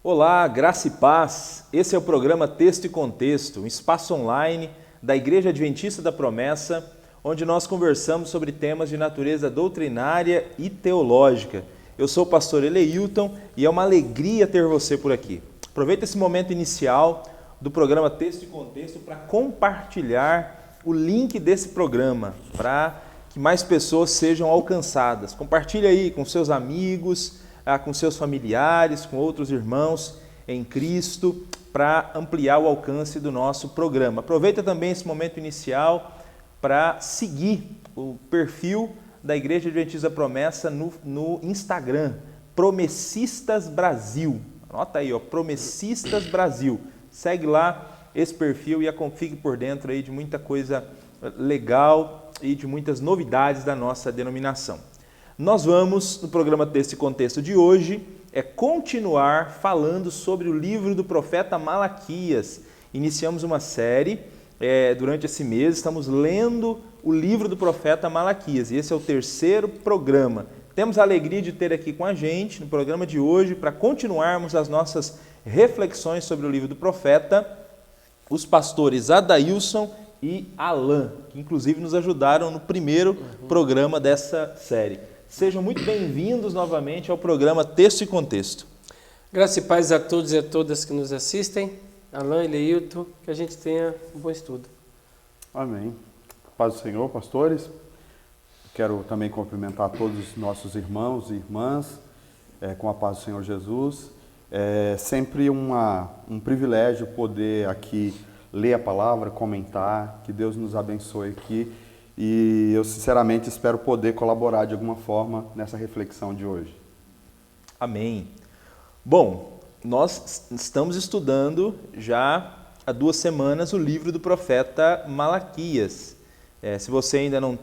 Olá, graça e paz. Esse é o programa Texto e Contexto, um espaço online da Igreja Adventista da Promessa, onde nós conversamos sobre temas de natureza doutrinária e teológica. Eu sou o pastor Eleilton e é uma alegria ter você por aqui. Aproveita esse momento inicial do programa Texto e Contexto para compartilhar o link desse programa, para que mais pessoas sejam alcançadas. Compartilhe aí com seus amigos, com seus familiares, com outros irmãos em Cristo, para ampliar o alcance do nosso programa. Aproveita também esse momento inicial para seguir o perfil da Igreja Adventista da Promessa no Instagram, Promessistas Brasil. Anota aí, Promessistas Brasil. Segue lá esse perfil e fique por dentro aí de muita coisa legal e de muitas novidades da nossa denominação. Nós vamos, no programa Texto e Contexto de hoje, continuar falando sobre o livro do profeta Malaquias. Iniciamos uma série durante esse mês, estamos lendo o livro do profeta Malaquias, e esse é o terceiro programa. Temos a alegria de ter aqui com a gente, no programa de hoje, para continuarmos as nossas reflexões sobre o livro do profeta, os pastores Adailson e Alan, que inclusive nos ajudaram no primeiro programa dessa série. Sejam muito bem-vindos novamente ao programa Texto e Contexto. Graça e paz a todos e a todas que nos assistem. Alan e Leilton, que a gente tenha um bom estudo. Amém. Paz do Senhor, pastores. Quero também cumprimentar todos os nossos irmãos e irmãs com a paz do Senhor Jesus. É sempre um privilégio poder aqui ler a palavra, comentar, que Deus nos abençoe aqui. E eu sinceramente espero poder colaborar de alguma forma nessa reflexão de hoje. Amém. Bom, nós estamos estudando já há 2 semanas o livro do profeta Malaquias. Se você ainda não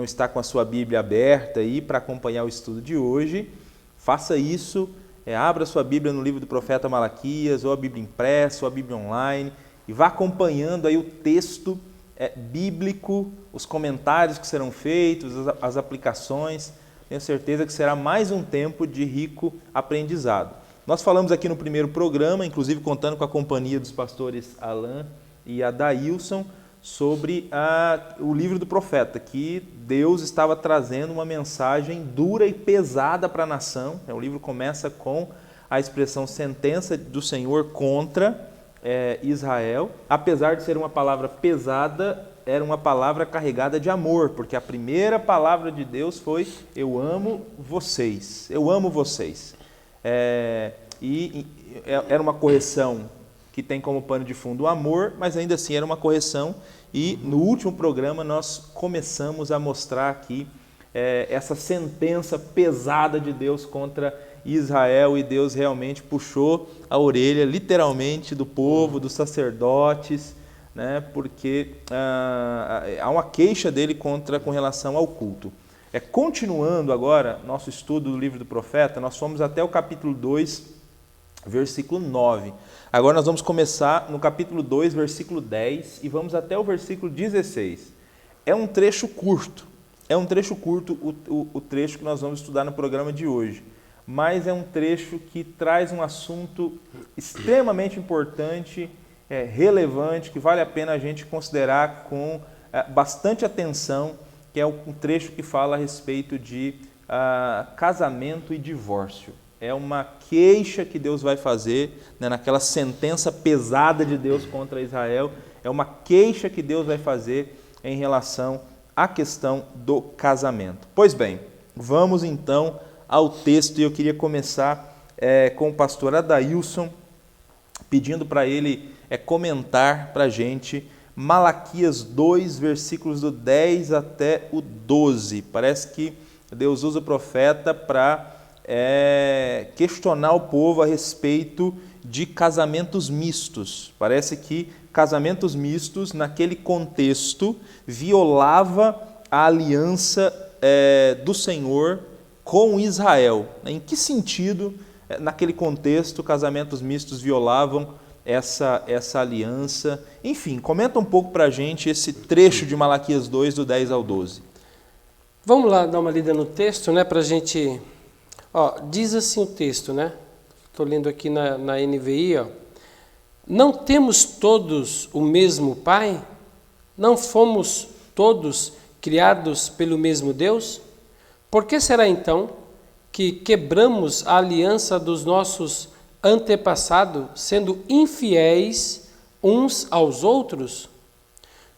está com a sua Bíblia aberta aí para acompanhar o estudo de hoje, faça isso, abra sua Bíblia no livro do profeta Malaquias, ou a Bíblia impressa, ou a Bíblia online, e vá acompanhando aí o texto bíblico, os comentários que serão feitos, as aplicações. Tenho certeza que será mais um tempo de rico aprendizado. Nós falamos aqui no primeiro programa, inclusive contando com a companhia dos pastores Alan e Adailson, sobre o livro do profeta, que Deus estava trazendo uma mensagem dura e pesada para a nação. O livro começa com a expressão sentença do Senhor contra Israel. Apesar de ser uma palavra pesada, era uma palavra carregada de amor, porque a primeira palavra de Deus foi: eu amo vocês, eu amo vocês. E era uma correção que tem como pano de fundo o amor, mas ainda assim era uma correção, e no último programa nós começamos a mostrar aqui essa sentença pesada de Deus contra Israel, e Deus realmente puxou a orelha, literalmente, do povo, dos sacerdotes, né, porque há uma queixa dele com relação ao culto. Continuando agora nosso estudo do livro do profeta, nós fomos até o capítulo 2, versículo 9. Agora nós vamos começar no capítulo 2, versículo 10, e vamos até o versículo 16. É um trecho curto, o trecho que nós vamos estudar no programa de hoje. Mas é um trecho que traz um assunto extremamente importante, relevante, que vale a pena a gente considerar com bastante atenção, que é um trecho que fala a respeito de casamento e divórcio. É uma queixa que Deus vai fazer, né, naquela sentença pesada de Deus contra Israel, é uma queixa que Deus vai fazer em relação à questão do casamento. Pois bem, vamos então ao texto, e eu queria começar com o pastor Adailson, pedindo para ele comentar para a gente Malaquias 2, versículos do 10 até o 12. Parece que Deus usa o profeta para questionar o povo a respeito de casamentos mistos. Parece que casamentos mistos, naquele contexto, violava a aliança do Senhor com Israel. Em que sentido, naquele contexto, casamentos mistos violavam essa aliança? Enfim, comenta um pouco para a gente esse trecho de Malaquias 2, do 10 ao 12. Vamos lá dar uma lida no texto, né, para a gente... diz assim o texto, né? estou lendo aqui na NVI, ó. Não temos todos o mesmo Pai? Não fomos todos criados pelo mesmo Deus? Por que será então que quebramos a aliança dos nossos antepassados, sendo infiéis uns aos outros?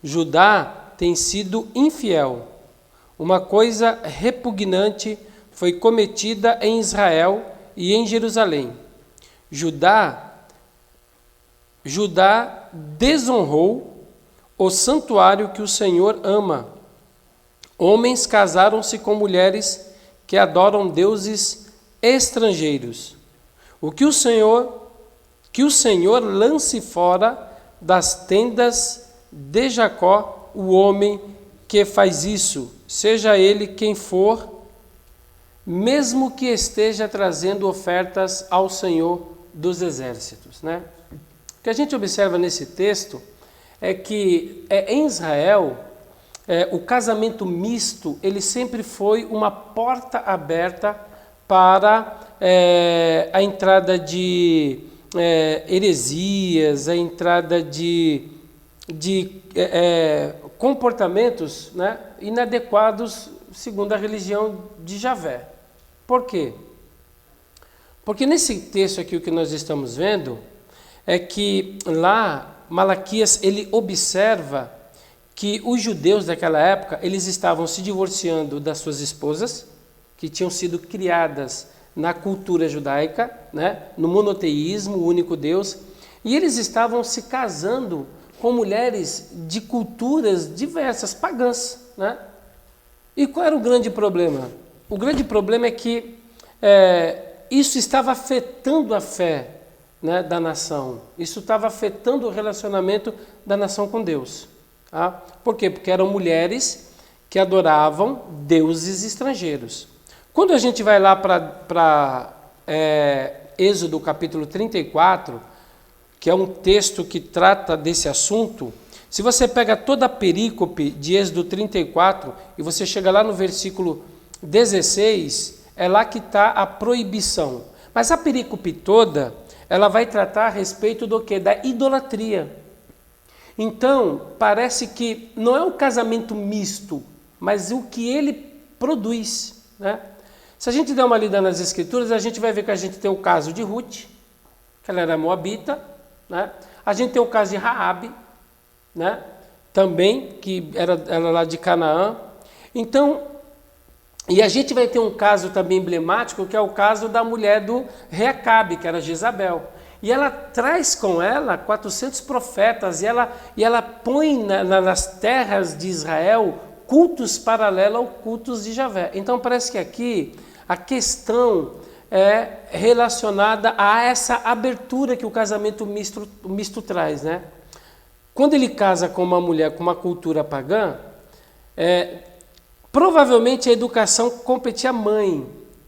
Judá tem sido infiel. Uma coisa repugnante foi cometida em Israel e em Jerusalém. Judá desonrou o santuário que o Senhor ama. Homens casaram-se com mulheres que adoram deuses estrangeiros. Que o Senhor lance fora das tendas de Jacó o homem que faz isso, seja ele quem for, mesmo que esteja trazendo ofertas ao Senhor dos exércitos, né? O que a gente observa nesse texto é que em Israel o casamento misto ele sempre foi uma porta aberta para a entrada de heresias, a entrada de comportamentos, né, inadequados segundo a religião de Javé. Por quê? Porque nesse texto aqui o que nós estamos vendo é que lá Malaquias ele observa que os judeus daquela época eles estavam se divorciando das suas esposas, que tinham sido criadas na cultura judaica, né, no monoteísmo, o único Deus, e eles estavam se casando com mulheres de culturas diversas, pagãs, né? E qual era o grande problema? O grande problema é que isso estava afetando a fé, né, da nação. Isso estava afetando o relacionamento da nação com Deus. Tá? Por quê? Porque eram mulheres que adoravam deuses estrangeiros. Quando a gente vai lá para Êxodo capítulo 34, que é um texto que trata desse assunto, se você pega toda a perícope de Êxodo 34 e você chega lá no versículo 16, é lá que está a proibição. Mas a perícope toda, ela vai tratar a respeito do quê? Da idolatria. Então, parece que não é um casamento misto, mas o que ele produz, né? Se a gente der uma lida nas Escrituras, a gente vai ver que a gente tem o caso de Ruth, que ela era moabita, né? A gente tem o caso de Raabe, né? Também, que era lá de Canaã. Então, e a gente vai ter um caso também emblemático, que é o caso da mulher do rei Acabe, que era Jezabel. E ela traz com ela 400 profetas, e ela põe nas terras de Israel cultos paralelos aos cultos de Javé. Então parece que aqui a questão é relacionada a essa abertura que o casamento misto traz, né? Quando ele casa com uma mulher com uma cultura pagã, provavelmente a educação competia à mãe,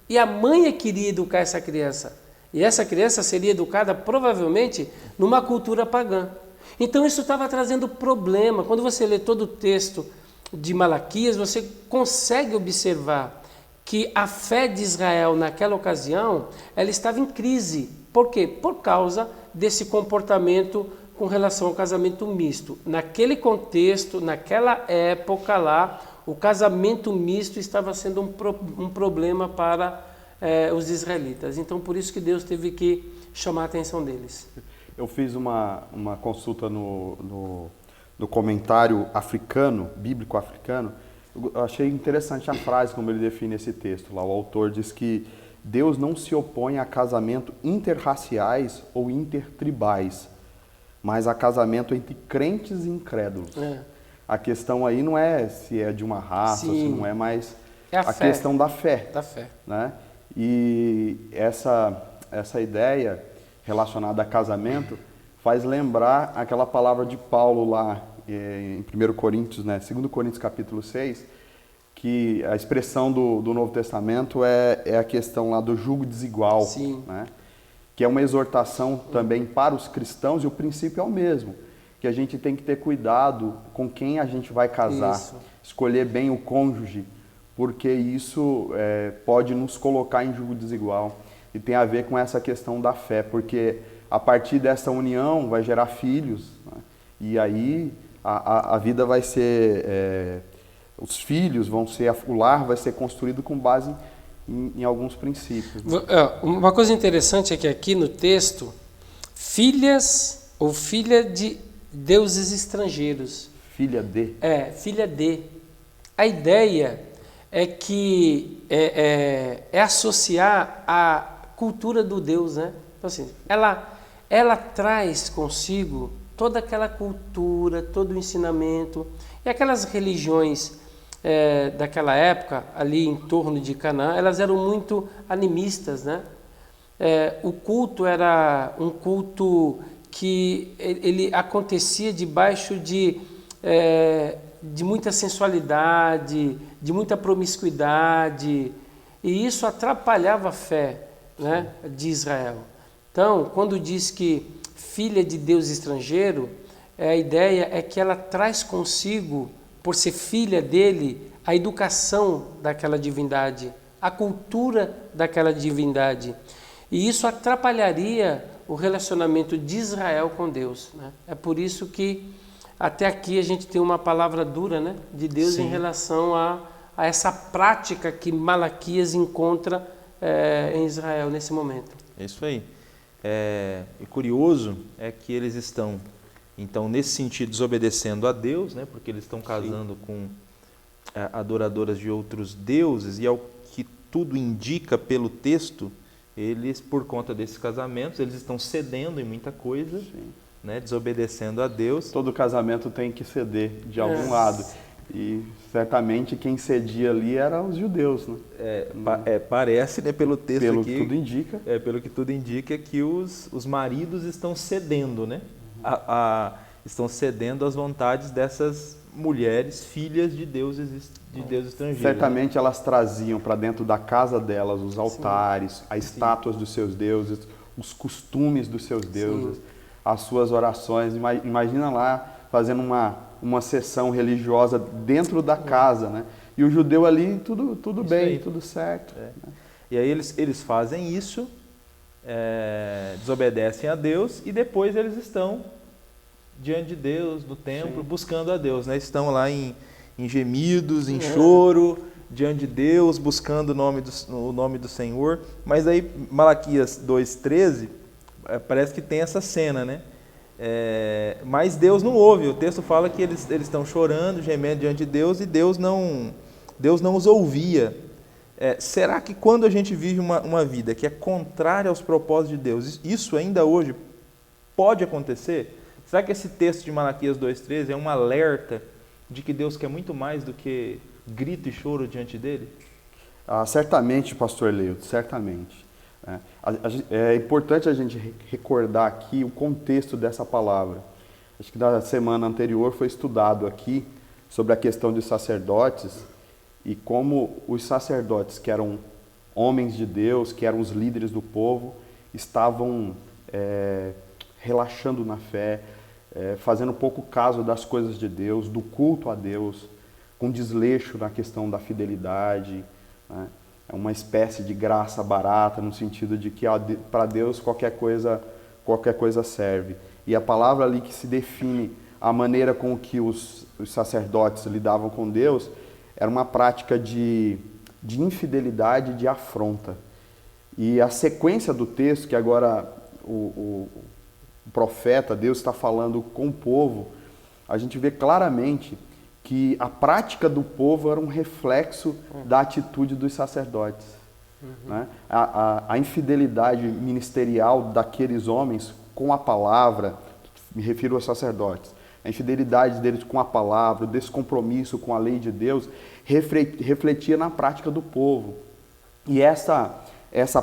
e a mãe queria educar essa criança. E essa criança seria educada provavelmente numa cultura pagã. Então isso estava trazendo problema. Quando você lê todo o texto de Malaquias, você consegue observar que a fé de Israel naquela ocasião, ela estava em crise. Por quê? Por causa desse comportamento com relação ao casamento misto. Naquele contexto, naquela época lá, o casamento misto estava sendo um problema para os israelitas. Então, por isso que Deus teve que chamar a atenção deles. Eu fiz uma consulta no comentário africano, bíblico africano. Eu achei interessante a frase como ele define esse texto lá. O autor diz que Deus não se opõe a casamento interraciais ou intertribais, mas a casamento entre crentes e incrédulos. A questão aí não é se é de uma raça, se não é mais a questão da fé. Da fé. Né? E essa ideia relacionada a casamento faz lembrar aquela palavra de Paulo lá em 1 Coríntios, né? 2 Coríntios capítulo 6, que a expressão do Novo Testamento é a questão lá do jugo desigual. Sim. Né? Que é uma exortação também para os cristãos, e o princípio é o mesmo, que a gente tem que ter cuidado com quem a gente vai casar, escolher bem o cônjuge, porque isso pode nos colocar em jugo desigual. que tem a ver com essa questão da fé, porque a partir dessa união vai gerar filhos, né? E aí a vida vai ser, os filhos vão ser, o lar vai ser construído com base em alguns princípios, né? Uma coisa interessante é que aqui no texto, filhas ou filha de deuses estrangeiros. Filha de. Filha de. A ideia é que é associar a cultura do Deus, né? Então, assim, ela traz consigo toda aquela cultura, todo o ensinamento. E aquelas religiões daquela época, ali em torno de Canaã, elas eram muito animistas, né? O culto era um culto que ele acontecia debaixo de muita sensualidade, de muita promiscuidade, e isso atrapalhava a fé, né, de Israel. Então, quando diz que filha de Deus estrangeiro, a ideia é que ela traz consigo, por ser filha dele, a educação daquela divindade, a cultura daquela divindade. E isso atrapalharia o relacionamento de Israel com Deus, né? É por isso que até aqui a gente tem uma palavra dura, né, de Deus. Sim. Em relação a essa prática que Malaquias encontra em Israel nesse momento. É isso aí. E curioso é que eles estão, então, nesse sentido, desobedecendo a Deus, né, porque eles estão casando Sim. com adoradoras de outros deuses, e ao que tudo indica pelo texto, eles, por conta desses casamentos, eles estão cedendo em muita coisa, né, desobedecendo a Deus. Todo casamento tem que ceder de algum lado. E certamente quem cedia ali eram os judeus, né? Parece, né, pelo texto pelo aqui, que tudo indica. Pelo que tudo indica que os maridos estão cedendo, né? Estão cedendo às vontades dessas mulheres, filhas de deuses estrangeiros. Certamente, né? Elas traziam para dentro da casa delas os altares, Sim. as estátuas dos seus deuses, os costumes dos seus deuses, Sim. as suas orações. Imagina lá fazendo uma sessão religiosa dentro da casa, né? E o judeu ali, tudo bem, aí. Tudo certo. Né? E aí eles fazem isso, desobedecem a Deus, e depois eles estão diante de Deus, no templo, Sim. buscando a Deus, né? Estão lá em gemidos, em choro, diante de Deus, buscando o nome do Senhor. Mas aí Malaquias 2,13, parece que tem essa cena, né? Mas Deus não ouve. O texto fala que eles estão chorando, gemendo diante de Deus, e Deus não os ouvia. Será que quando a gente vive uma vida que é contrária aos propósitos de Deus, isso ainda hoje pode acontecer? Será que esse texto de Malaquias 2,13 é um alerta de que Deus quer muito mais do que grito e choro diante dele? Certamente, pastor Leudo, certamente. É importante a gente recordar aqui o contexto dessa palavra. Acho que na semana anterior foi estudado aqui sobre a questão dos sacerdotes e como os sacerdotes, que eram homens de Deus, que eram os líderes do povo, estavam relaxando na fé, fazendo pouco caso das coisas de Deus, do culto a Deus, com desleixo na questão da fidelidade, né? É uma espécie de graça barata, no sentido de que para Deus qualquer coisa serve. E a palavra ali que se define a maneira com que os sacerdotes lidavam com Deus era uma prática de infidelidade, de afronta. E a sequência do texto, que agora o profeta, Deus está falando com o povo, a gente vê claramente que a prática do povo era um reflexo da atitude dos sacerdotes. Né? A infidelidade ministerial daqueles homens com a palavra, me refiro aos sacerdotes, a infidelidade deles com a palavra, o descompromisso com a lei de Deus, refletia na prática do povo. E essa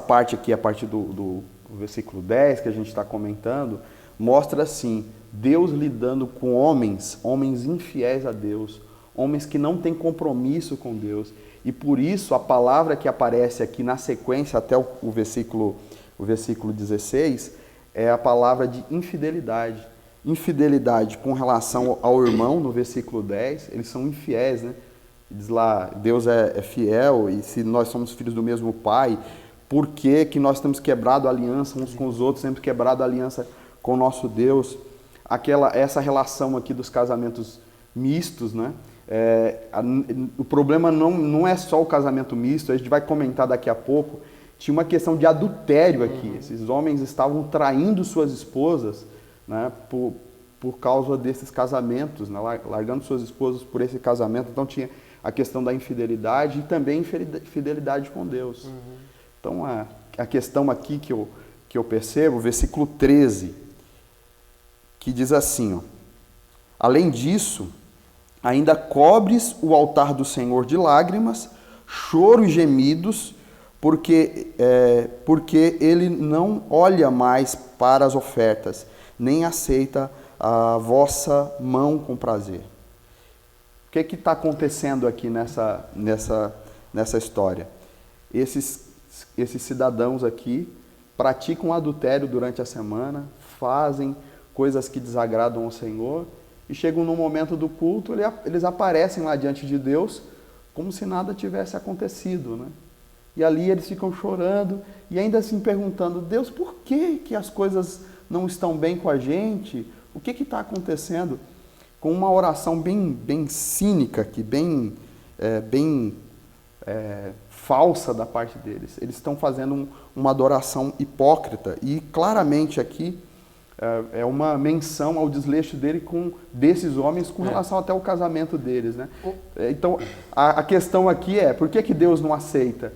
parte aqui, a partir do versículo 10 que a gente está comentando, mostra assim, Deus lidando com homens infiéis a Deus, homens que não têm compromisso com Deus. E por isso a palavra que aparece aqui na sequência, até o versículo 16, é a palavra de infidelidade. Infidelidade com relação ao irmão, no versículo 10, eles são infiéis, né? Diz lá, Deus é fiel, e se nós somos filhos do mesmo Pai, por que nós temos quebrado a aliança uns com os outros, temos quebrado a aliança com o nosso Deus. Essa relação aqui dos casamentos mistos, né? O problema não é só o casamento misto, a gente vai comentar daqui a pouco. Tinha uma questão de adultério aqui. Esses homens estavam traindo suas esposas, né, por causa desses casamentos, né, largando suas esposas por esse casamento. Então tinha a questão da infidelidade e também infidelidade com Deus. Então a questão aqui que eu percebo, versículo 13, que diz assim, ó, além disso, ainda cobres o altar do Senhor de lágrimas, choro e gemidos, porque ele não olha mais para as ofertas, nem aceita a vossa mão com prazer. O que está acontecendo aqui nessa história? Esses cidadãos aqui praticam adultério durante a semana, fazem coisas que desagradam ao Senhor, e chegam no momento do culto, eles aparecem lá diante de Deus como se nada tivesse acontecido, né? E ali eles ficam chorando e ainda assim perguntando, Deus, por que as coisas não estão bem com a gente? O que está acontecendo? Com uma oração bem cínica, aqui, bem falsa da parte deles. Eles estão fazendo uma adoração hipócrita e claramente aqui é uma menção ao desleixo desses homens com relação até ao casamento deles, né? Então, a questão aqui é, por que Deus não aceita?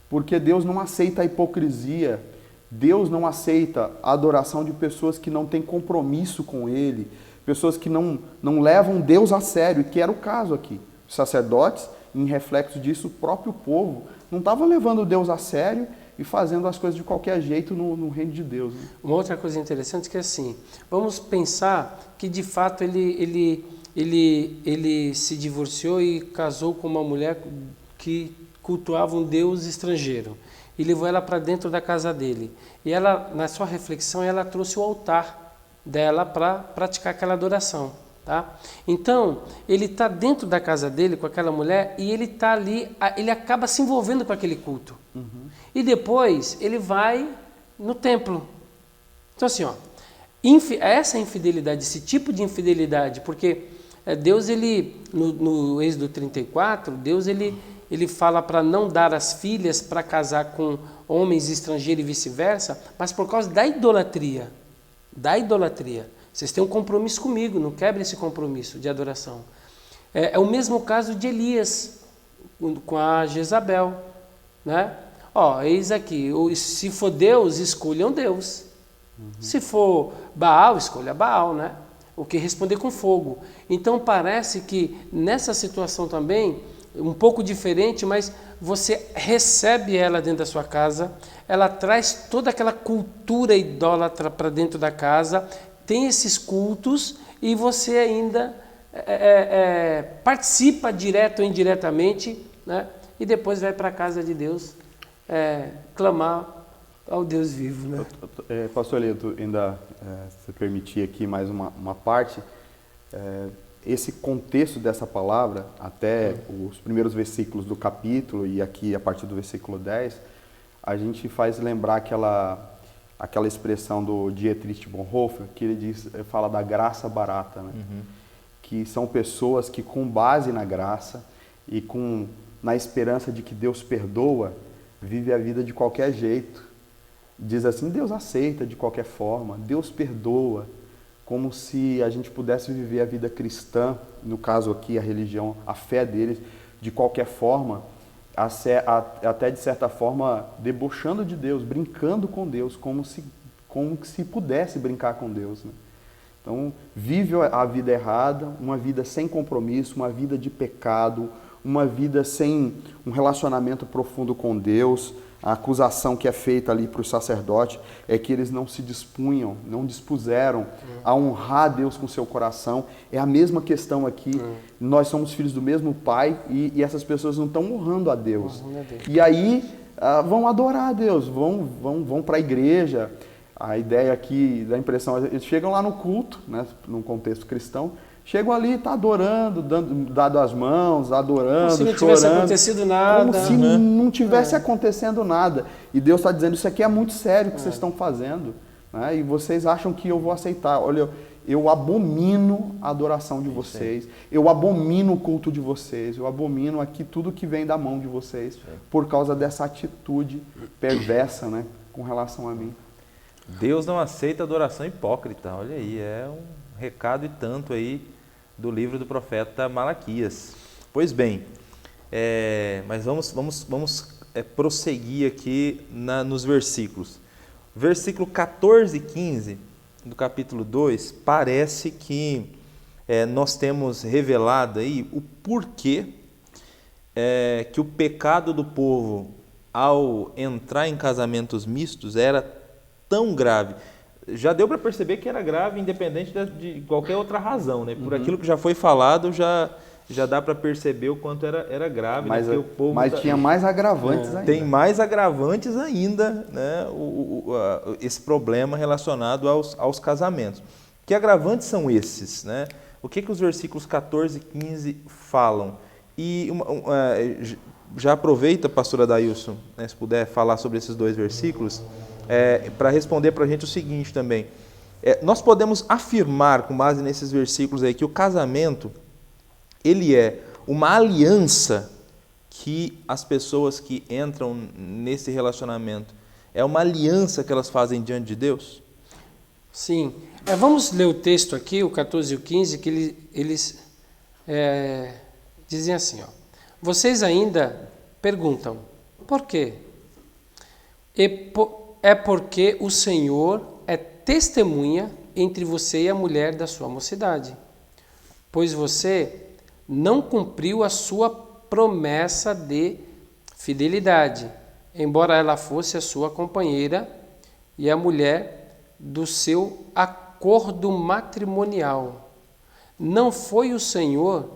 Porque Deus não aceita a hipocrisia, Deus não aceita a adoração de pessoas que não têm compromisso com Ele, pessoas que não levam Deus a sério, que era o caso aqui. Os sacerdotes, em reflexo disso, o próprio povo, não estavam levando Deus a sério e fazendo as coisas de qualquer jeito no reino de Deus, né? Uma outra coisa interessante é que assim, vamos pensar que de fato ele se divorciou e casou com uma mulher que cultuava um Deus estrangeiro e levou ela para dentro da casa dele. E ela, na sua reflexão, ela trouxe o altar dela para praticar aquela adoração, tá? Então, ele está dentro da casa dele com aquela mulher e ele está ali, ele acaba se envolvendo com aquele culto. E depois ele vai no templo. Então assim, ó, essa infidelidade, esse tipo de infidelidade, porque Deus, no Êxodo 34, Deus ele fala para não dar as filhas para casar com homens estrangeiros e vice-versa, mas por causa da idolatria. Vocês têm um compromisso comigo, não quebrem esse compromisso de adoração. É o mesmo caso de Elias com a Jezabel, né? Ó, eis aqui, se for Deus, escolham Deus. Se for Baal, escolha Baal, né? O que responder com fogo. Então parece que nessa situação também, um pouco diferente, mas você recebe ela dentro da sua casa, ela traz toda aquela cultura idólatra para dentro da casa, tem esses cultos e você ainda participa direto ou indiretamente, né? E depois vai para a casa de Deus clamar ao Deus vivo, né? Pastor Leto, ainda se permitir aqui mais uma parte, esse contexto dessa palavra, até os primeiros versículos do capítulo e aqui a partir do versículo 10, a gente faz lembrar aquela expressão do Dietrich Bonhoeffer, que ele fala da graça barata, né? Que são pessoas que, com base na graça e na esperança de que Deus perdoa, vive a vida de qualquer jeito. Diz assim, Deus aceita de qualquer forma, Deus perdoa, como se a gente pudesse viver a vida cristã, no caso aqui a religião, a fé deles, de qualquer forma, até de certa forma debochando de Deus, brincando com Deus, como se pudesse brincar com Deus, né? Então, vive a vida errada, uma vida sem compromisso, uma vida de pecado, uma vida sem um relacionamento profundo com Deus. A acusação que é feita ali para os sacerdotes é que eles não se dispuseram a honrar Deus com seu coração. É a mesma questão aqui. Nós somos filhos do mesmo Pai e essas pessoas não estão honrando a Deus. E aí vão adorar a Deus, vão para a igreja. A ideia aqui, da impressão, eles chegam lá no culto, né, num contexto cristão, Chegam ali, tá adorando, dado as mãos, adorando, como se não chorando. tivesse acontecido nada. Como se não tivesse acontecendo nada. E Deus está dizendo, isso aqui é muito sério o que vocês estão fazendo. Né? E vocês acham que eu vou aceitar. Olha, eu abomino a adoração de vocês. Eu abomino o culto de vocês. Eu abomino aqui tudo que vem da mão de vocês. Por causa dessa atitude perversa, né, com relação a mim. Deus não aceita adoração hipócrita. Olha aí, é um recado e tanto aí do livro do profeta Malaquias. Pois bem, mas vamos prosseguir aqui nos versículos. Versículo 14 e 15 do capítulo 2, parece que nós temos revelado aí o porquê que o pecado do povo ao entrar em casamentos mistos era tão grave. Já deu para perceber que era grave, independente de qualquer outra razão, né? Por aquilo que já foi falado, já dá para perceber o quanto era grave. Mas, né? O povo mas tinha mais agravantes ainda. Tem mais agravantes ainda, né? Esse problema relacionado aos casamentos. Que agravantes são esses, né? O que os versículos 14 e 15 falam? E já aproveita, pastora Dailson, né, se puder falar sobre esses dois versículos, para responder para a gente o seguinte também. Nós podemos afirmar, com base nesses versículos aí, que o casamento, ele é uma aliança que as pessoas que entram nesse relacionamento, é uma aliança que elas fazem diante de Deus? Sim. Vamos ler o texto aqui, o 14 e o 15, que eles dizem assim, ó. Vocês ainda perguntam, por quê? É porque o Senhor é testemunha entre você e a mulher da sua mocidade, pois você não cumpriu a sua promessa de fidelidade, embora ela fosse a sua companheira e a mulher do seu acordo matrimonial. Não foi o Senhor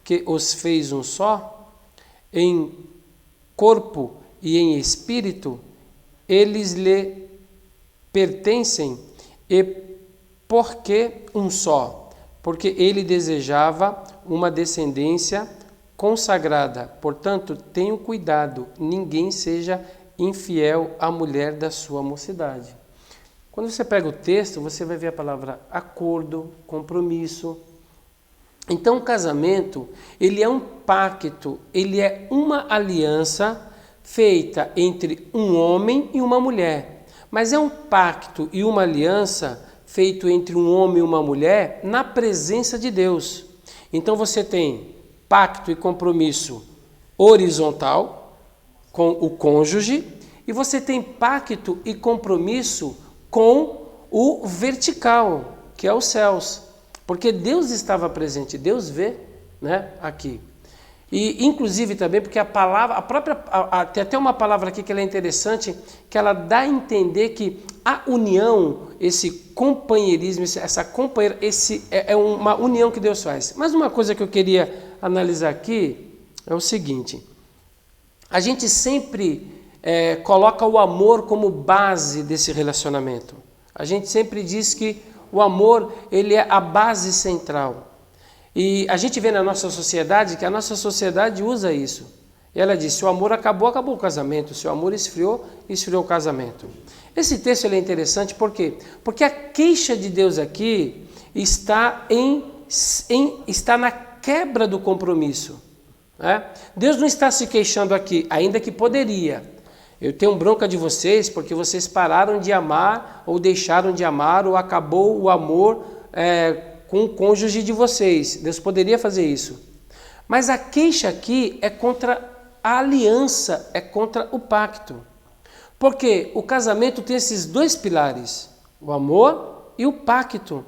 que os fez um só? Em corpo e em espírito, eles lhe pertencem. E por que um só? Porque ele desejava uma descendência consagrada. Portanto, tenham cuidado, ninguém seja infiel à mulher da sua mocidade. Quando você pega o texto, você vai ver a palavra acordo, compromisso. Então, o casamento, ele é um pacto, ele é uma aliança feita entre um homem e uma mulher. Mas é um pacto e uma aliança feito entre um homem e uma mulher na presença de Deus. Então você tem pacto e compromisso horizontal com o cônjuge e você tem pacto e compromisso com o vertical, que é os céus. Porque Deus estava presente, Deus vê, né, aqui. E inclusive também porque a palavra, tem até uma palavra aqui que ela é interessante, que ela dá a entender que a união, esse companheirismo, essa companheira, é uma união que Deus faz. Mas uma coisa que eu queria analisar aqui é o seguinte: a gente sempre coloca o amor como base desse relacionamento. A gente sempre diz que o amor, ele é a base central. E a gente vê na nossa sociedade que a nossa sociedade usa isso. E ela diz, se o amor acabou, acabou o casamento. Se o amor esfriou, esfriou o casamento. Esse texto ele é interessante por quê? Porque a queixa de Deus aqui está na quebra do compromisso. Né? Deus não está se queixando aqui, ainda que poderia. Eu tenho bronca de vocês porque vocês pararam de amar, ou deixaram de amar, ou acabou o amor com o cônjuge de vocês. Deus poderia fazer isso. Mas a queixa aqui é contra a aliança, é contra o pacto. Porque o casamento tem esses dois pilares, o amor e o pacto.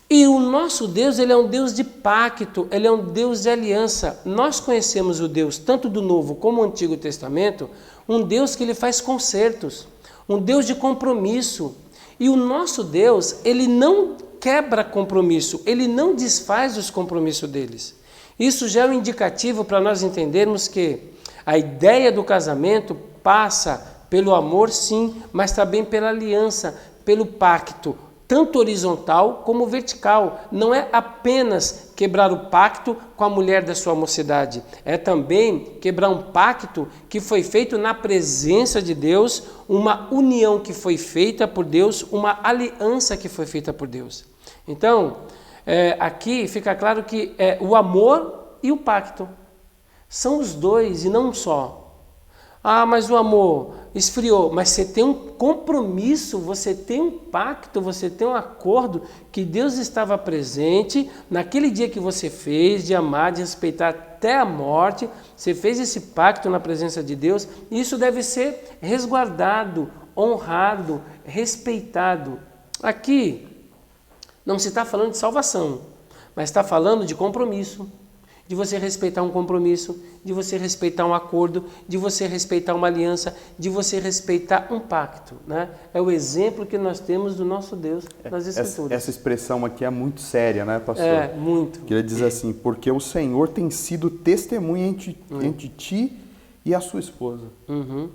E o nosso Deus, ele é um Deus de pacto, ele é um Deus de aliança. Nós conhecemos o Deus, tanto do Novo como do Antigo Testamento, um Deus que ele faz concertos, um Deus de compromisso. E o nosso Deus, ele não quebra compromisso, ele não desfaz os compromissos deles. Isso já é um indicativo para nós entendermos que a ideia do casamento passa pelo amor, sim, mas também pela aliança, pelo pacto. tanto horizontal como vertical. Não é apenas quebrar o pacto com a mulher da sua mocidade, é também quebrar um pacto que foi feito na presença de Deus, uma união que foi feita por Deus, uma aliança que foi feita por Deus. Então, aqui fica claro que o amor e o pacto são os dois e não um só. Ah, mas o amor esfriou. Mas você tem um compromisso, você tem um pacto, você tem um acordo que Deus estava presente naquele dia que você fez, de amar, de respeitar até a morte. Você fez esse pacto na presença de Deus. E isso deve ser resguardado, honrado, respeitado. Aqui não se está falando de salvação, mas está falando de compromisso. De você respeitar um compromisso, de você respeitar um acordo, de você respeitar uma aliança, de você respeitar um pacto, né? É o exemplo que nós temos do nosso Deus nas Escrituras. Essa expressão aqui é muito séria, né, pastor? Muito. Que ele diz assim, porque o Senhor tem sido testemunha entre ti e a sua esposa. Uhum.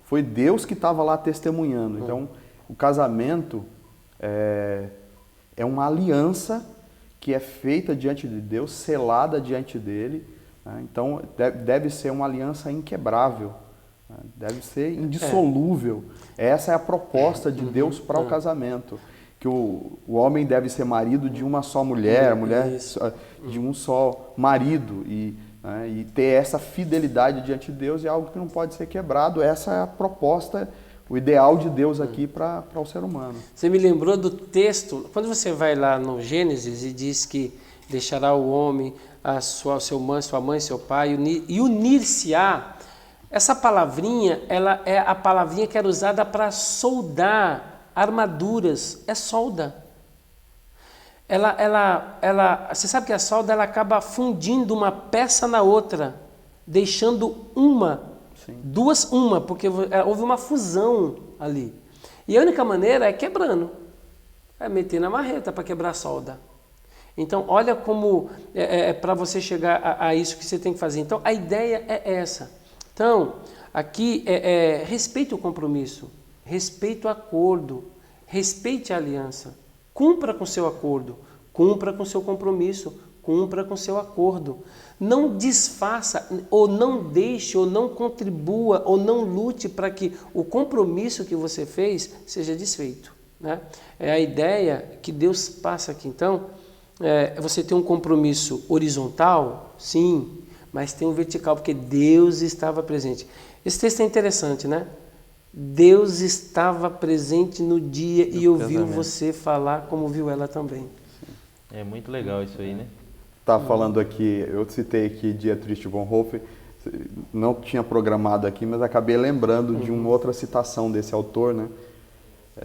Foi Deus que estava lá testemunhando. Então, o casamento é uma aliança que é feita diante de Deus, selada diante dele, né? Então deve ser uma aliança inquebrável, né? Deve ser indissolúvel. Essa é a proposta de Deus para o casamento, que o homem deve ser marido de uma só mulher, a mulher de um só marido, né? E ter essa fidelidade diante de Deus é algo que não pode ser quebrado. Essa é a proposta, o ideal de Deus aqui para o ser humano. Você me lembrou do texto, quando você vai lá no Gênesis e diz que deixará o homem, sua mãe, seu pai, e unir-se-á. Essa palavrinha, ela é a palavrinha que era usada para soldar armaduras, é solda. Você sabe que a solda ela acaba fundindo uma peça na outra, deixando porque houve uma fusão ali. E a única maneira é quebrando, é meter na marreta para quebrar a solda. Então, olha como para você chegar a isso que você tem que fazer. Então, a ideia é essa. Então, aqui respeite o compromisso, respeite o acordo, respeite a aliança, cumpra com o seu acordo, cumpra com o seu compromisso, cumpra com o seu acordo. Não desfaça, ou não deixe, ou não contribua, ou não lute para que o compromisso que você fez seja desfeito, né? É a ideia que Deus passa aqui. Então, você tem um compromisso horizontal, sim, mas tem um vertical, porque Deus estava presente. Esse texto é interessante, né? Deus estava presente no dia e ouviu você falar como viu ela também. É muito legal isso aí, né? Estava falando aqui, eu citei aqui Dietrich Bonhoeffer, não tinha programado aqui, mas acabei lembrando de uma outra citação desse autor, né?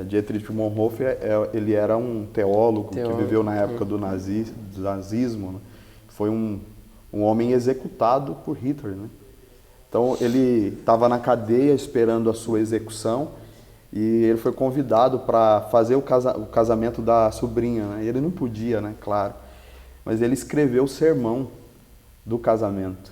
Dietrich Bonhoeffer, ele era um teólogo que viveu na época do nazismo, né? Foi um homem executado por Hitler, né? Então ele estava na cadeia esperando a sua execução e ele foi convidado para fazer o casamento da sobrinha, né? E ele não podia, né? Claro. Mas ele escreveu o sermão do casamento.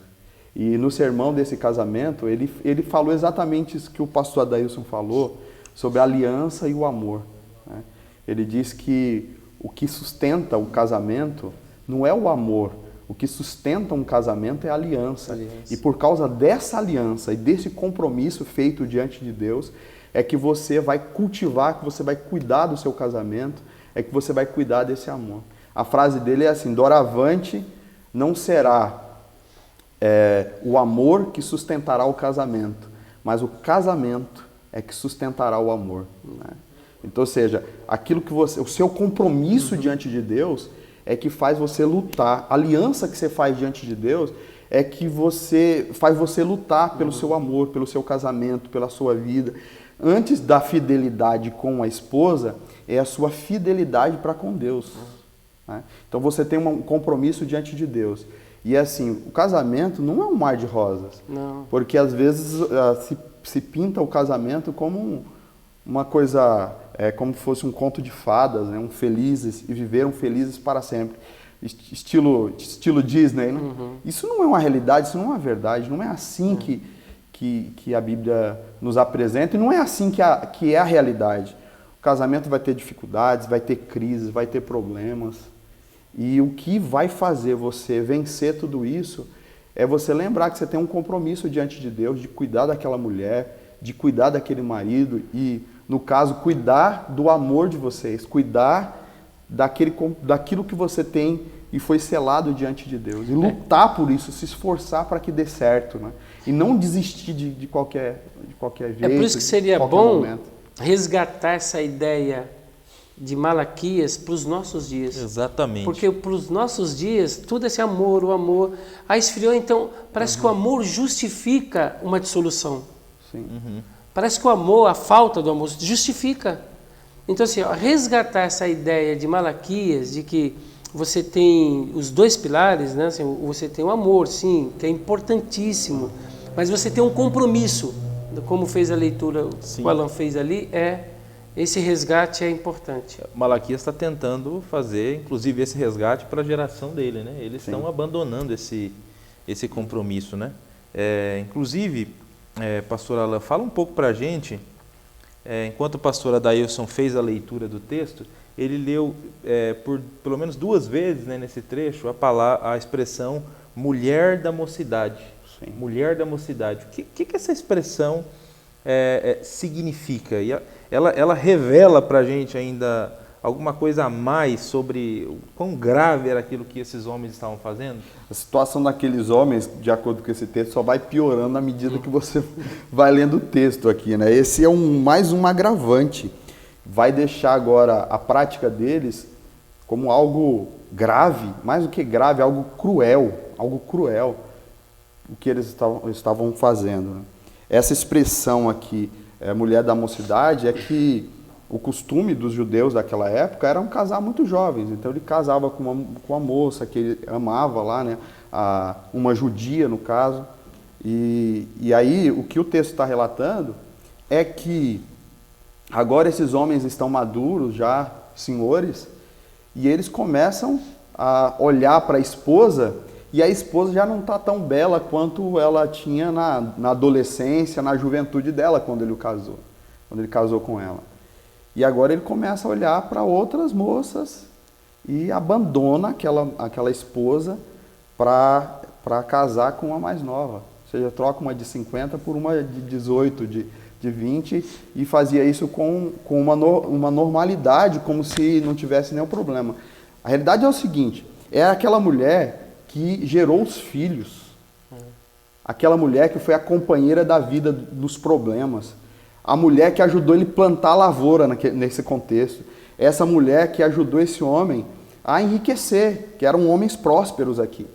E no sermão desse casamento, ele falou exatamente isso que o pastor Adailson falou, sobre a aliança e o amor, né? Ele diz que o que sustenta o casamento não é o amor, o que sustenta um casamento é a aliança. E por causa dessa aliança e desse compromisso feito diante de Deus, é que você vai cultivar, que você vai cuidar do seu casamento, é que você vai cuidar desse amor. A frase dele é assim: doravante não será o amor que sustentará o casamento, mas o casamento é que sustentará o amor, né? Então, ou seja, aquilo que o seu compromisso diante de Deus é que faz você lutar. A aliança que você faz diante de Deus é que faz você lutar pelo seu amor, pelo seu casamento, pela sua vida. Antes da fidelidade com a esposa, é a sua fidelidade para com Deus, né? Então você tem um compromisso diante de Deus. E assim, o casamento não é um mar de rosas. Não. Porque às vezes se pinta o casamento como uma coisa, como se fosse um conto de fadas, né? Felizes, e viveram felizes para sempre. Estilo Disney, né? Isso não é uma realidade, isso não é uma verdade, não é assim que a Bíblia nos apresenta, e não é assim que é a realidade. O casamento vai ter dificuldades, vai ter crises, vai ter problemas. E o que vai fazer você vencer tudo isso é você lembrar que você tem um compromisso diante de Deus de cuidar daquela mulher, de cuidar daquele marido e, no caso, cuidar do amor de vocês, cuidar daquilo que você tem e foi selado diante de Deus. E lutar por isso, se esforçar para que dê certo, né? E não desistir de qualquer jeito. É por isso que seria de bom momento. resgatar essa ideia de Malaquias para os nossos dias. Exatamente. Porque para os nossos dias, tudo esse amor, o amor. Aí esfriou, então, parece que o amor justifica uma dissolução. Sim. Parece que o amor, a falta do amor, justifica. Então, assim, resgatar essa ideia de Malaquias, de que você tem os dois pilares, né? Assim, você tem o amor, sim, que é importantíssimo, mas você tem um compromisso, como fez a leitura, o Alan fez ali, esse resgate é importante. Malaquias está tentando fazer, inclusive, esse resgate para a geração dele, né? Eles estão abandonando esse compromisso, né? Inclusive, pastor Alan, fala um pouco para a gente, enquanto o pastor Adailson fez a leitura do texto, ele leu por pelo menos 2 vezes, né, nesse trecho a expressão mulher da mocidade. Sim. Mulher da mocidade. O que essa expressão significa? E ela revela para a gente ainda alguma coisa a mais sobre o quão grave era aquilo que esses homens estavam fazendo? A situação daqueles homens, de acordo com esse texto, só vai piorando à medida que você vai lendo o texto aqui, né? Esse é mais um agravante. Vai deixar agora a prática deles como algo grave, mais do que grave, algo cruel, o que eles estavam fazendo, né? Essa expressão aqui, mulher da mocidade, é que o costume dos judeus daquela época era casar muito jovens. Então ele casava com uma moça que ele amava lá, né? Uma judia, no caso. E aí o que o texto está relatando é que agora esses homens estão maduros, já senhores, e eles começam a olhar para a esposa, e a esposa já não está tão bela quanto ela tinha na adolescência, na juventude dela, quando ele casou com ela. E agora ele começa a olhar para outras moças e abandona aquela esposa para casar com uma mais nova. Ou seja, troca uma de 50 por uma de 18, de 20, e fazia isso com uma normalidade, como se não tivesse nenhum problema. A realidade é o seguinte, é aquela mulher que gerou os filhos, aquela mulher que foi a companheira da vida dos problemas, a mulher que ajudou ele a plantar a lavoura nesse contexto, essa mulher que ajudou esse homem a enriquecer, que eram homens prósperos aqui.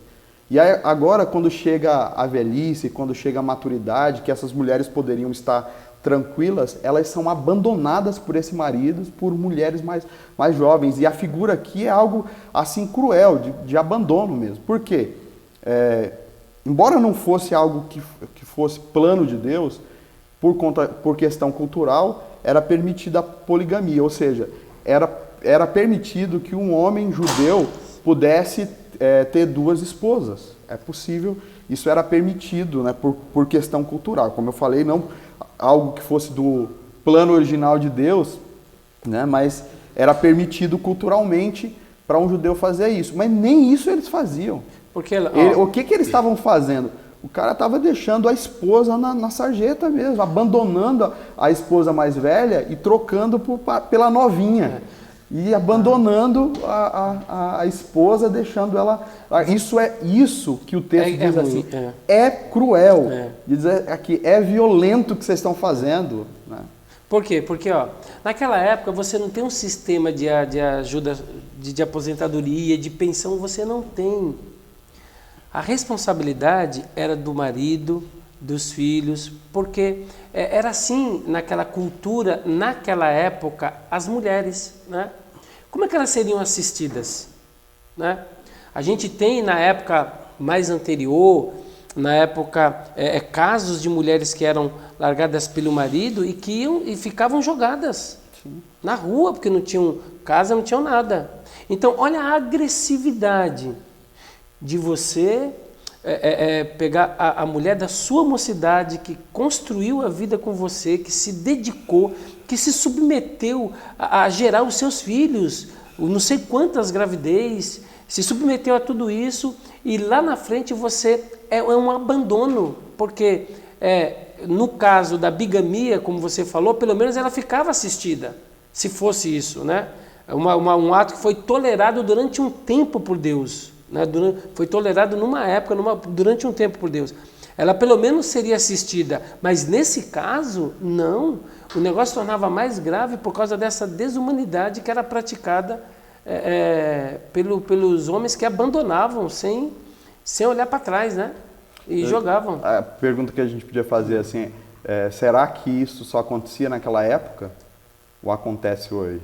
E aí, agora, quando chega a velhice, quando chega a maturidade, que essas mulheres poderiam estar tranquilas, elas são abandonadas por esse marido, por mulheres mais jovens. E a figura aqui é algo assim cruel, de abandono mesmo. Por quê? Embora não fosse algo que fosse plano de Deus, por questão cultural, era permitida a poligamia, ou seja, era permitido que um homem judeu pudesse ter 2 esposas. É possível, isso era permitido, né, por questão cultural. Como eu falei, não algo que fosse do plano original de Deus, né, mas era permitido culturalmente para um judeu fazer isso. Mas nem isso eles faziam. O que eles estavam fazendo? O cara estava deixando a esposa na sarjeta mesmo, abandonando a esposa mais velha e trocando pela novinha. E abandonando a esposa, deixando ela... Isso que o texto diz assim, é cruel. Diz aqui, é violento o que vocês estão fazendo. Né? Por quê? Porque naquela época você não tem um sistema de ajuda, de aposentadoria, de pensão, você não tem. A responsabilidade era do marido, dos filhos, porque era assim naquela cultura, naquela época, as mulheres, né? Como é que elas seriam assistidas? Né? A gente tem na época mais anterior, na época, casos de mulheres que eram largadas pelo marido e que iam e ficavam jogadas na rua, porque não tinham casa, não tinham nada. Então, olha a agressividade de você pegar a mulher da sua mocidade, que construiu a vida com você, que se dedicou, que se submeteu a gerar os seus filhos, não sei quantas gravidez, se submeteu a tudo isso, e lá na frente você é um abandono, porque no caso da bigamia, como você falou, pelo menos ela ficava assistida, se fosse isso, né? Um ato que foi tolerado durante um tempo por Deus, né? Foi tolerado numa época, durante um tempo por Deus. Ela pelo menos seria assistida, mas nesse caso, não. O negócio tornava mais grave por causa dessa desumanidade que era praticada pelos homens que abandonavam sem olhar para trás, né? E jogavam. A pergunta que a gente podia fazer assim, será que isso só acontecia naquela época ou acontece hoje?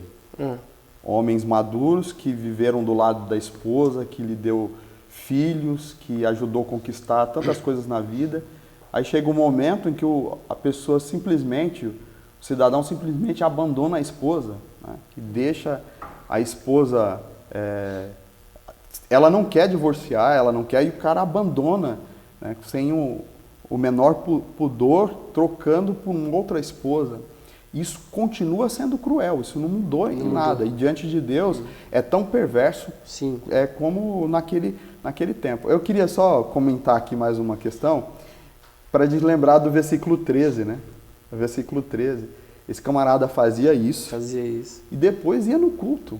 Homens maduros que viveram do lado da esposa, que lhe deu filhos, que ajudou a conquistar tantas coisas na vida. Aí chega um momento em que a pessoa simplesmente, o cidadão simplesmente abandona a esposa, né? Que deixa a esposa, ela não quer divorciar, ela não quer, e o cara abandona, né? Sem o menor pudor, trocando por uma outra esposa. Isso continua sendo cruel, isso não mudou em nada. E diante de Deus é tão perverso. Sim. Como naquele tempo. Eu queria só comentar aqui mais uma questão, para lembrar do versículo 13, né? O versículo 13. Esse camarada fazia isso. E depois ia no culto,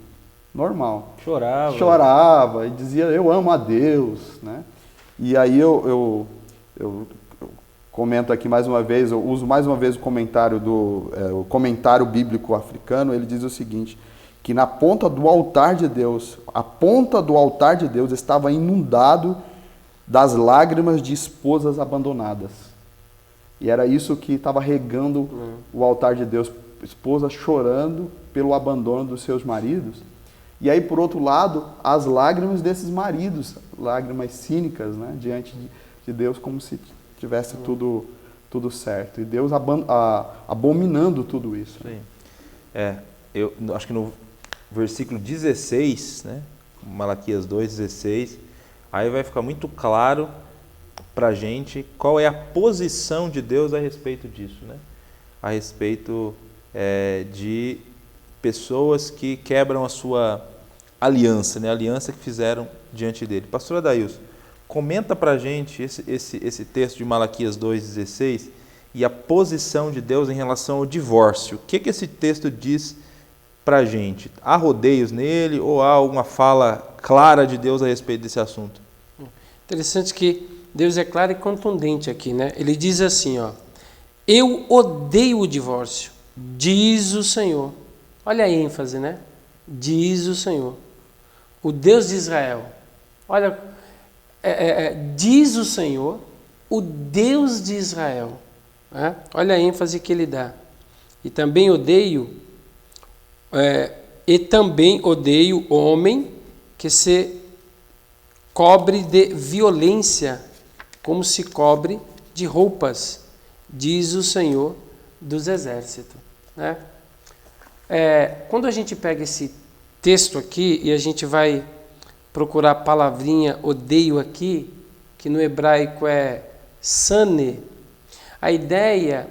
normal. Chorava e dizia, eu amo a Deus, né? E aí eu comento aqui mais uma vez, eu uso mais uma vez o comentário bíblico africano. Ele diz o seguinte, que na ponta do altar de Deus, a ponta do altar de Deus estava inundado das lágrimas de esposas abandonadas. E era isso que estava regando o altar de Deus, esposas chorando pelo abandono dos seus maridos. E aí, por outro lado, as lágrimas desses maridos, lágrimas cínicas, né, diante de Deus, como se tivesse tudo certo. E Deus abominando tudo isso. Sim. Eu acho que no versículo 16, né, Malaquias 2:16, aí vai ficar muito claro para a gente qual é a posição de Deus a respeito disso, né? A respeito de pessoas que quebram a sua aliança, né? A aliança que fizeram diante dele. Pastor Adailson, comenta para a gente esse texto de Malaquias 2:16 e a posição de Deus em relação ao divórcio. O que esse texto diz para a gente? Há rodeios nele ou há alguma fala clara de Deus a respeito desse assunto? Interessante que Deus é claro e contundente aqui, né? Ele diz assim, ó, eu odeio o divórcio, diz o Senhor. Olha a ênfase, né? Diz o Senhor, o Deus de Israel. Olha, diz o Senhor, o Deus de Israel. Né? Olha a ênfase que ele dá. E também odeio o homem que se cobre de violência, como se cobre de roupas, diz o Senhor dos Exércitos. Né? Quando a gente pega esse texto aqui e a gente vai procurar a palavrinha odeio aqui, que no hebraico é sane, a ideia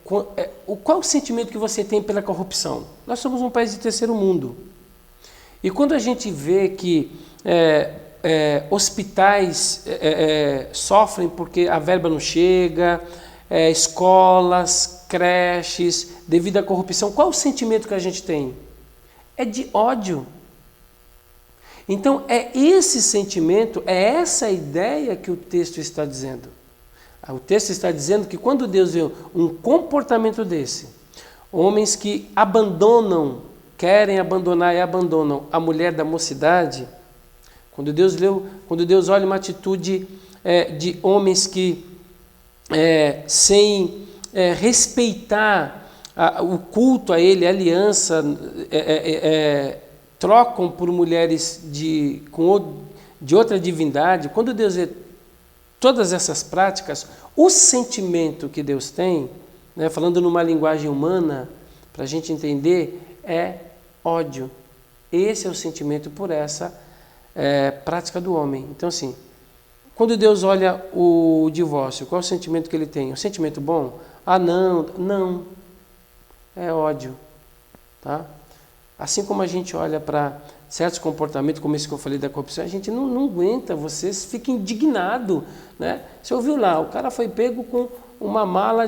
qual o sentimento que você tem pela corrupção? Nós somos um país de terceiro mundo. E quando a gente vê que hospitais sofrem porque a verba não chega, escolas, creches, devido à corrupção, qual o sentimento que a gente tem? É de ódio. Então, esse sentimento, essa ideia que o texto está dizendo. O texto está dizendo que quando Deus vê um comportamento desse, homens que querem abandonar e abandonam a mulher da mocidade, quando Deus olha uma atitude de homens que, sem respeitar o culto a ele, a aliança, trocam por mulheres de outra divindade, quando Deus vê todas essas práticas, o sentimento que Deus tem, né, falando numa linguagem humana, para a gente entender, é ódio. Esse é o sentimento por essa prática do homem. Então, assim, Quando Deus olha o divórcio, qual é o sentimento que ele tem? Um sentimento bom? Ah, não, não. É ódio. Tá? Assim como a gente olha para certos comportamentos, como esse que eu falei da corrupção, a gente não aguenta, você fica indignado. Né? Você ouviu lá, o cara foi pego com uma mala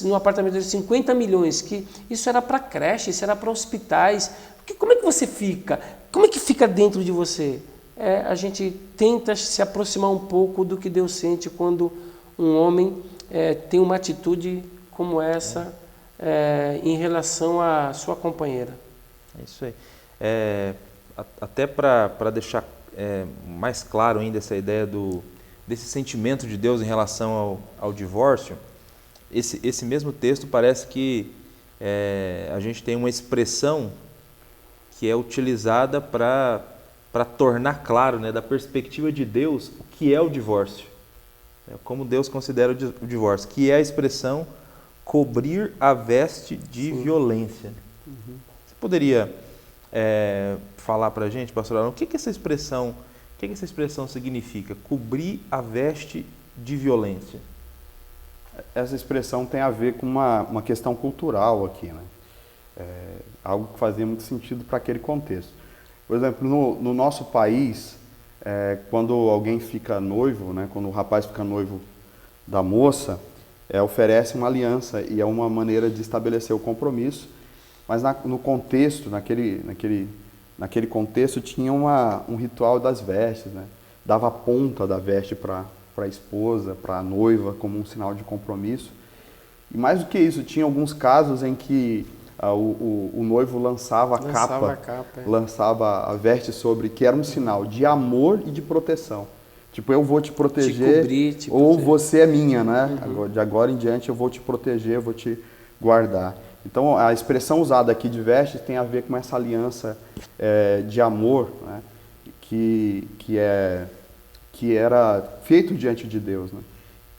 no apartamento de 50 milhões, que isso era para creche, isso era para hospitais. Como é que você fica? Como é que fica dentro de você? A gente tenta se aproximar um pouco do que Deus sente quando um homem tem uma atitude como essa em relação à sua companheira. É isso aí. Até para deixar mais claro ainda essa ideia desse sentimento de Deus em relação ao divórcio, esse mesmo texto parece que a gente tem uma expressão que é utilizada para tornar claro, né, da perspectiva de Deus, o que é o divórcio. Como Deus considera o divórcio, que é a expressão cobrir a veste de violência. Uhum. Você poderia falar para a gente, pastor Arão, o que essa expressão significa? Cobrir a veste de violência. Essa expressão tem a ver com uma questão cultural aqui, né? Algo que fazia muito sentido para aquele contexto. Por exemplo, no nosso país, quando alguém fica noivo, né, quando o rapaz fica noivo da moça, oferece uma aliança e é uma maneira de estabelecer o compromisso, mas no contexto, naquele contexto tinha um ritual das vestes, né? Dava a ponta da veste para a esposa, para a noiva, como um sinal de compromisso. E mais do que isso, tinha alguns casos em que o noivo lançava a capa, lançava a veste sobre, que era um sinal de amor e de proteção. Tipo, eu vou te proteger, ou você é minha, né? Uhum. De agora em diante eu vou te proteger, eu vou te guardar. Então, a expressão usada aqui de vestes tem a ver com essa aliança de amor, né? que era feito diante de Deus, né?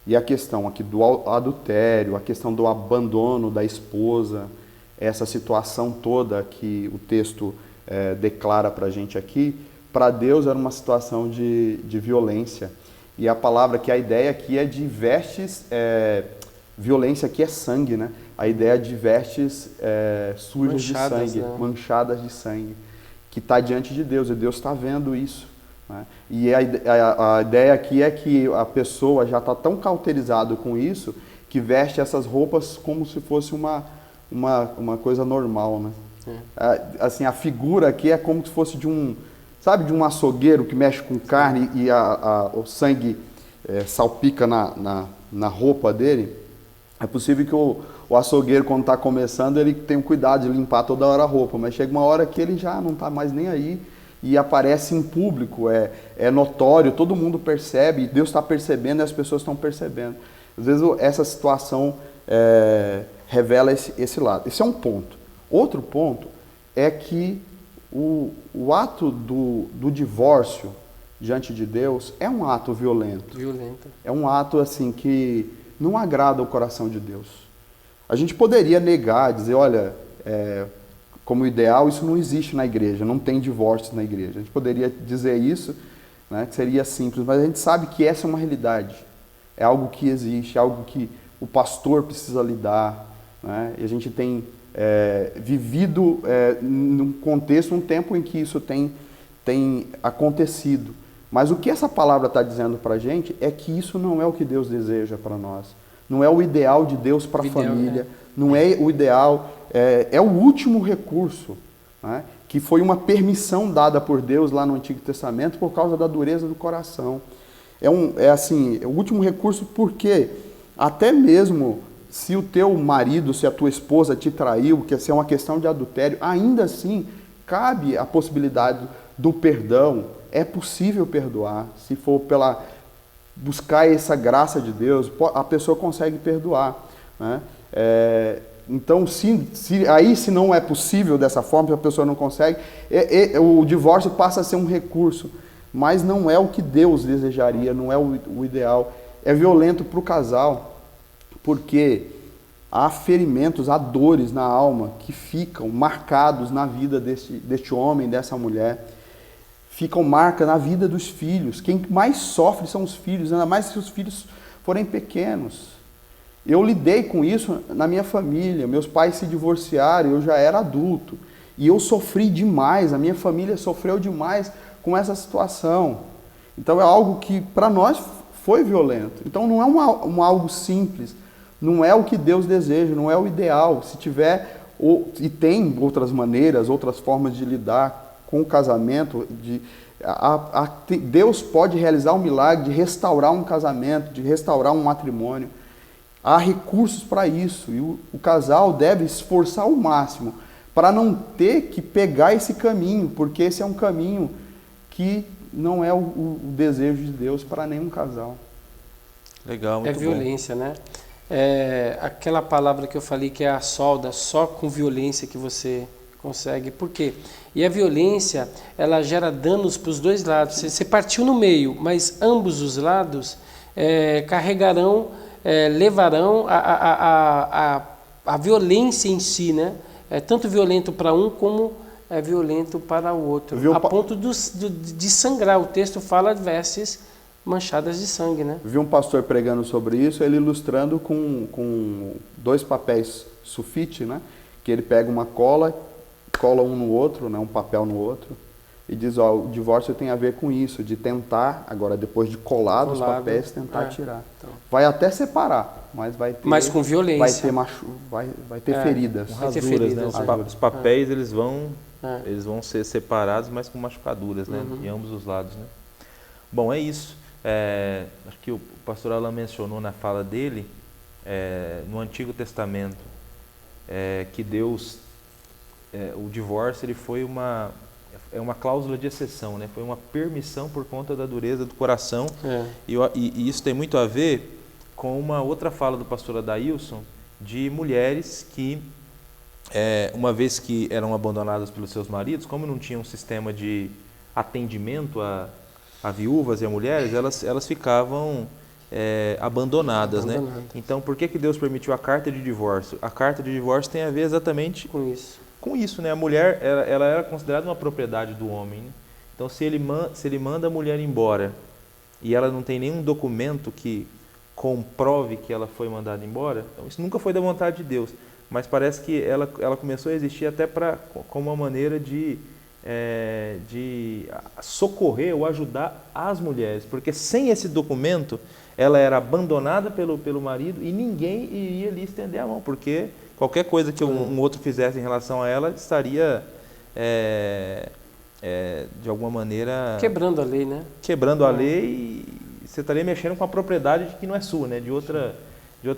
E a questão aqui do adultério, a questão do abandono da esposa, essa situação toda que o texto declara para a gente aqui, para Deus era uma situação de violência. E a palavra que a ideia aqui é de vestes, violência aqui é sangue, né? A ideia de vestes sujas de sangue, né? Manchadas de sangue, que está diante de Deus, e Deus está vendo isso. Né? E a ideia aqui é que a pessoa já está tão cauterizada com isso, que veste essas roupas como se fosse uma coisa normal, né? Assim, a figura aqui é como se fosse de um açougueiro que mexe com carne e o sangue salpica na roupa dele. É possível que o açougueiro, quando está começando, ele tem o cuidado de limpar toda hora a roupa, mas chega uma hora que ele já não está mais nem aí e aparece em público, é notório, todo mundo percebe, Deus está percebendo e as pessoas estão percebendo. Às vezes essa situação revela esse lado. Esse é um ponto. Outro ponto é que o ato do divórcio diante de Deus é um ato violento. É um ato assim que não agrada o coração de Deus. A gente poderia negar, dizer, olha, como ideal, isso não existe na igreja, não tem divórcio na igreja. A gente poderia dizer isso, né, que seria simples, mas a gente sabe que essa é uma realidade. É algo que existe, é algo que o pastor precisa lidar, né? E a gente tem vivido num contexto, um tempo em que isso tem acontecido. Mas o que essa palavra está dizendo para a gente é que isso não é o que Deus deseja para nós. Não é o ideal de Deus para a família, não é o ideal, é o último recurso, né? Que foi uma permissão dada por Deus lá no Antigo Testamento por causa da dureza do coração. É o último recurso porque até mesmo se o teu marido, se a tua esposa te traiu, que é uma questão de adultério, ainda assim cabe a possibilidade do perdão. É possível perdoar, se for buscar essa graça de Deus, a pessoa consegue perdoar, né? Então, se não é possível dessa forma, se a pessoa não consegue, o divórcio passa a ser um recurso, mas não é o que Deus desejaria, não é o ideal. É violento para o casal, porque há ferimentos, há dores na alma que ficam marcados na vida deste homem, dessa mulher. ficam marca na vida dos filhos. Quem mais sofre são os filhos, ainda mais se os filhos forem pequenos. Eu lidei com isso na minha família. Meus pais se divorciaram, eu já era adulto. E eu sofri demais, a minha família sofreu demais com essa situação. Então é algo que para nós foi violento. Então não é algo simples, não é o que Deus deseja, não é o ideal. Se tiver, e tem outras maneiras, outras formas de lidar com o casamento, Deus pode realizar um milagre de restaurar um casamento, de restaurar um matrimônio. Há recursos para isso e o casal deve esforçar ao máximo para não ter que pegar esse caminho, porque esse é um caminho que não é o desejo de Deus para nenhum casal. Legal, muito bom. Violência, né? É aquela palavra que eu falei que é a solda, só com violência que você consegue. Por quê? E a violência, ela gera danos para os dois lados. Você partiu no meio, mas ambos os lados carregarão, levarão a violência em si, né? É tanto violento para um como é violento para o outro, a ponto de sangrar. O texto fala de vestes manchadas de sangue, né? Vi um pastor pregando sobre isso, ele ilustrando com 2 papéis sulfite, né? Que ele pega uma cola um no outro, né? Um papel no outro, e diz, o divórcio tem a ver com isso, de tentar, agora depois de colado os papéis, tentar tirar. Então. Vai até separar, mas vai ter... Mas com violência. Vai ter feridas. Com rasuras, né? Os papéis, eles vão ser separados, mas com machucaduras, né? Em ambos os lados, né? Bom, é isso. Acho que o pastor Alan mencionou na fala dele, no Antigo Testamento, que Deus, o divórcio, ele foi uma cláusula de exceção, né? Foi uma permissão por conta da dureza do coração. E isso tem muito a ver com uma outra fala do pastor Adailson, de mulheres que, uma vez que eram abandonadas pelos seus maridos, como não tinham um sistema de atendimento a viúvas e a mulheres, elas ficavam abandonadas, né? Então, por que Deus permitiu a carta de divórcio? A carta de divórcio tem a ver exatamente com isso, né? A mulher, ela era considerada uma propriedade do homem, né? Então, se ele manda a mulher embora e ela não tem nenhum documento que comprove que ela foi mandada embora, então isso nunca foi da vontade de Deus, mas parece que ela começou a existir até como uma maneira de socorrer ou ajudar as mulheres, porque sem esse documento ela era abandonada pelo marido e ninguém iria lhe estender a mão, porque qualquer coisa que um outro fizesse em relação a ela estaria de alguma maneira quebrando a lei, né? Quebrando a lei, e você estaria mexendo com a propriedade que não é sua, né? De outra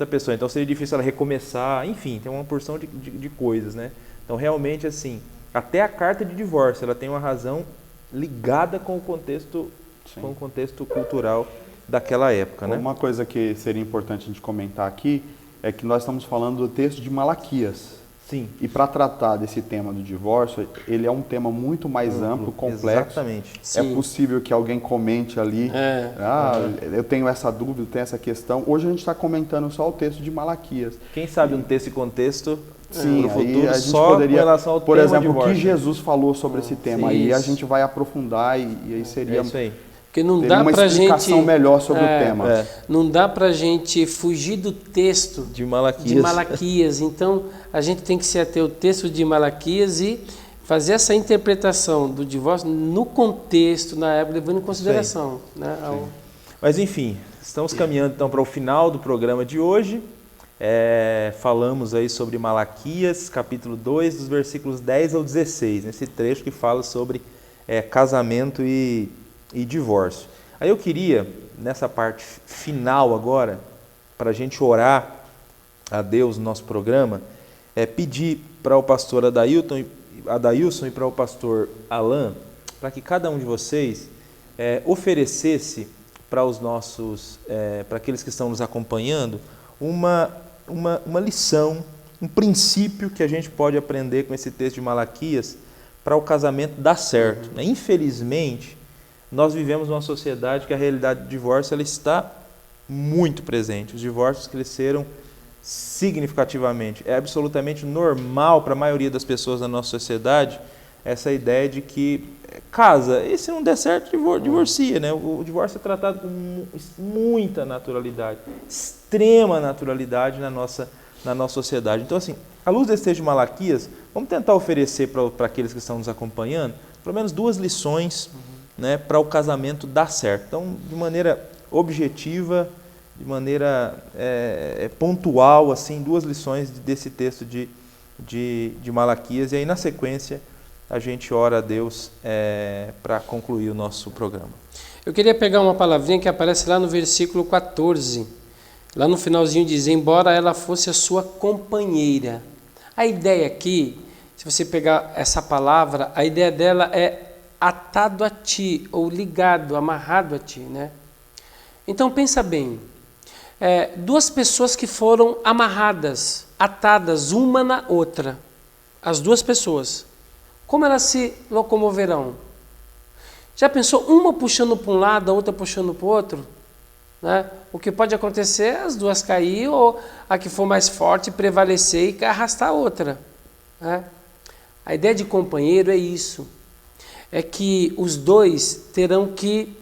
pessoa. Então seria difícil ela recomeçar, enfim, tem uma porção de coisas, né? Então realmente assim, até a carta de divórcio, ela tem uma razão ligada com o contexto cultural daquela época, né? Uma coisa que seria importante a gente comentar aqui é que nós estamos falando do texto de Malaquias. Sim. E para tratar desse tema do divórcio, ele é um tema muito mais amplo, complexo. Exatamente. Sim. É possível que alguém comente ali, eu tenho essa dúvida, eu tenho essa questão. Hoje a gente está comentando só o texto de Malaquias. Quem sabe um texto e contexto, sim, no futuro, aí a gente só poderia, com relação ao por tema exemplo, divórcio. o que Jesus falou sobre esse tema. Sim, aí a isso. gente vai aprofundar e aí seria... É isso aí. Porque não Teria dá uma pra explicação gente melhor sobre o tema. Não dá pra gente fugir do texto De Malaquias. Então a gente tem que se ater ao texto de Malaquias e fazer essa interpretação do divórcio no contexto, na época, levando em consideração, né? Mas enfim, estamos caminhando então para o final do programa de hoje. Falamos aí sobre Malaquias, capítulo 2, dos versículos 10 ao 16, nesse trecho que fala sobre casamento e divórcio. Aí eu queria, nessa parte final agora, para a gente orar a Deus no nosso programa, pedir para o pastor Adailson e para o pastor Alan, para que cada um de vocês oferecesse para os nossos, para aqueles que estão nos acompanhando, uma lição, um princípio que a gente pode aprender com esse texto de Malaquias para o casamento dar certo. Infelizmente, nós vivemos numa sociedade que a realidade do divórcio ela está muito presente. Os divórcios cresceram significativamente. É absolutamente normal para a maioria das pessoas da nossa sociedade essa ideia de que casa, e se não der certo, divorcia, né? O divórcio é tratado com muita naturalidade, extrema naturalidade na nossa sociedade. Então, assim, à luz desse texto de Malaquias, vamos tentar oferecer para aqueles que estão nos acompanhando, pelo menos 2 lições, né, para o casamento dar certo. Então, de maneira objetiva, de maneira pontual, assim, 2 lições desse texto de Malaquias, e aí na sequência a gente ora a Deus para concluir o nosso programa. Eu queria pegar uma palavrinha que aparece lá no versículo 14, lá no finalzinho diz, embora ela fosse a sua companheira. A ideia aqui, se você pegar essa palavra, a ideia dela é atado a ti, ou ligado, amarrado a ti, né? Então pensa bem, 2 pessoas que foram amarradas, atadas uma na outra, as 2 pessoas, como elas se locomoverão? Já pensou uma puxando para um lado, a outra puxando para o outro? Né? O que pode acontecer é as 2 cair, ou a que for mais forte prevalecer e arrastar a outra. Né? A ideia de companheiro é isso, é que os 2 terão que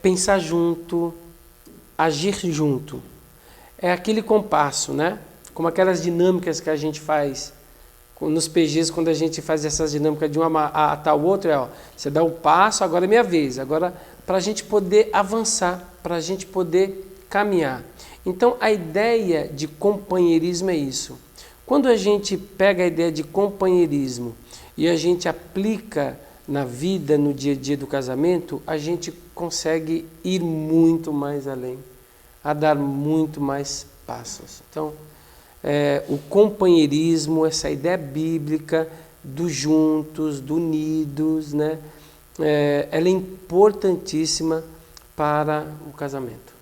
pensar junto, agir junto. É aquele compasso, né? Como aquelas dinâmicas que a gente faz nos PGs, quando a gente faz essas dinâmicas de um atar o outro, você dá um passo, agora é minha vez, agora para a gente poder avançar, para a gente poder caminhar. Então a ideia de companheirismo é isso. Quando a gente pega a ideia de companheirismo e a gente aplica na vida, no dia a dia do casamento, a gente consegue ir muito mais além, a dar muito mais passos. Então, o companheirismo, essa ideia bíblica do juntos, do unidos, né? Ela é importantíssima para o casamento.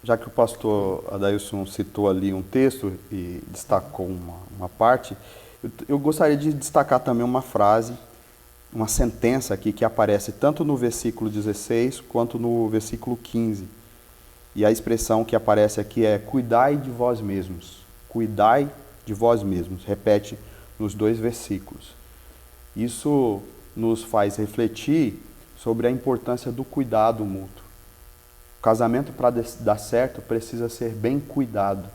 Já que o pastor Adailson citou ali um texto e destacou uma parte, eu gostaria de destacar também uma frase, uma sentença aqui que aparece tanto no versículo 16 quanto no versículo 15. E a expressão que aparece aqui é cuidai de vós mesmos. Cuidai de vós mesmos. Repete nos 2 versículos. Isso nos faz refletir sobre a importância do cuidado mútuo. O casamento, para dar certo, precisa ser bem cuidado.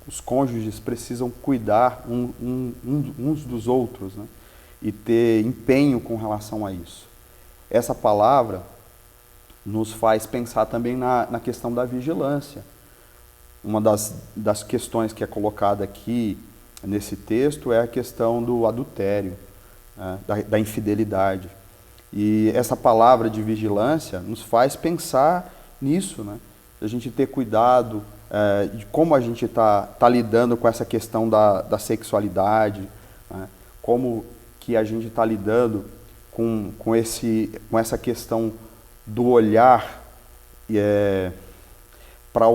Os cônjuges precisam cuidar uns dos outros, né? E ter empenho com relação a isso. Essa palavra nos faz pensar também na questão da vigilância. Uma das questões que é colocada aqui nesse texto é a questão do adultério, né? da infidelidade. E essa palavra de vigilância nos faz pensar nisso, né? A gente ter cuidado de como a gente está lidando com essa questão da sexualidade, né? Como que a gente está lidando com essa questão do olhar para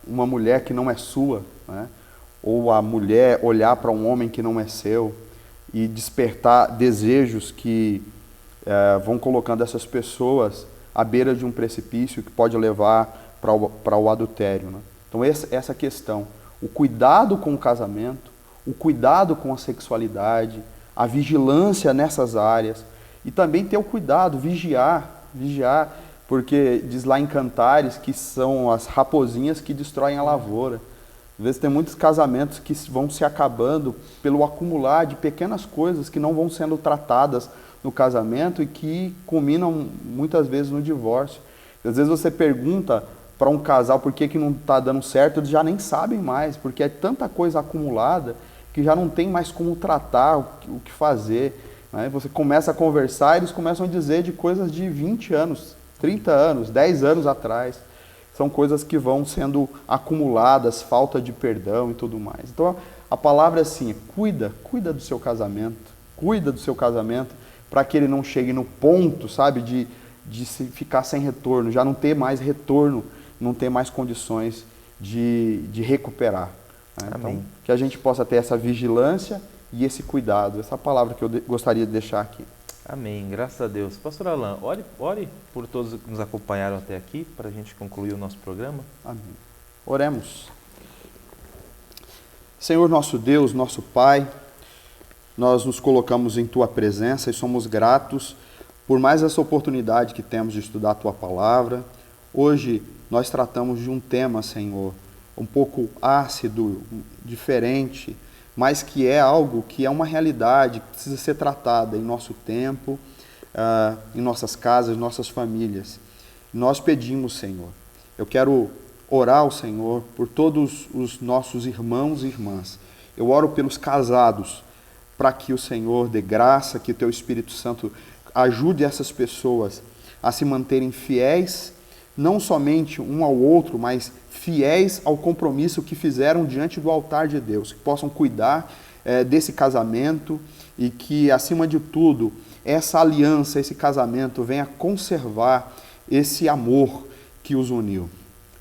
uma mulher que não é sua, né? Ou a mulher olhar para um homem que não é seu e despertar desejos que vão colocando essas pessoas à beira de um precipício que pode levar para o adultério, né? Então essa questão, o cuidado com o casamento, o cuidado com a sexualidade, a vigilância nessas áreas e também ter o cuidado, vigiar, porque diz lá em Cantares que são as raposinhas que destroem a lavoura. Às vezes tem muitos casamentos que vão se acabando pelo acumular de pequenas coisas que não vão sendo tratadas no casamento e que culminam muitas vezes no divórcio. Às vezes você pergunta para um casal por que não está dando certo, eles já nem sabem mais, porque é tanta coisa acumulada que já não tem mais como tratar, o que fazer. Né? Você começa a conversar e eles começam a dizer de coisas de 20 anos, 30 anos, 10 anos atrás. São coisas que vão sendo acumuladas, falta de perdão e tudo mais. Então a palavra é assim, cuida do seu casamento, para que ele não chegue no ponto, sabe, de se ficar sem retorno, já não ter mais retorno, não ter mais condições de recuperar. Né? Então, que a gente possa ter essa vigilância e esse cuidado, essa palavra que eu gostaria de deixar aqui. Amém, graças a Deus. Pastor Alain, ore por todos que nos acompanharam até aqui, para a gente concluir o nosso programa. Amém. Oremos. Senhor nosso Deus, nosso Pai, nós nos colocamos em Tua presença e somos gratos por mais essa oportunidade que temos de estudar a Tua palavra. Hoje nós tratamos de um tema, Senhor, um pouco ácido, diferente, mas que é algo que é uma realidade, que precisa ser tratada em nosso tempo, em nossas casas, em nossas famílias. Nós pedimos, Senhor, eu quero orar ao Senhor por todos os nossos irmãos e irmãs. Eu oro pelos casados, para que o Senhor dê graça, que o Teu Espírito Santo ajude essas pessoas a se manterem fiéis, não somente um ao outro, mas fiéis ao compromisso que fizeram diante do altar de Deus, que possam cuidar desse casamento e que, acima de tudo, essa aliança, esse casamento venha conservar esse amor que os uniu.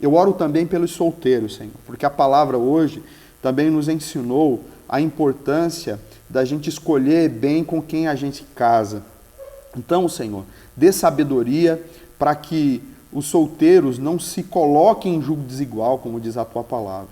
Eu oro também pelos solteiros, Senhor, porque a palavra hoje também nos ensinou a importância da gente escolher bem com quem a gente casa. Então, Senhor, dê sabedoria para que os solteiros não se coloquem em julgo desigual, como diz a Tua palavra.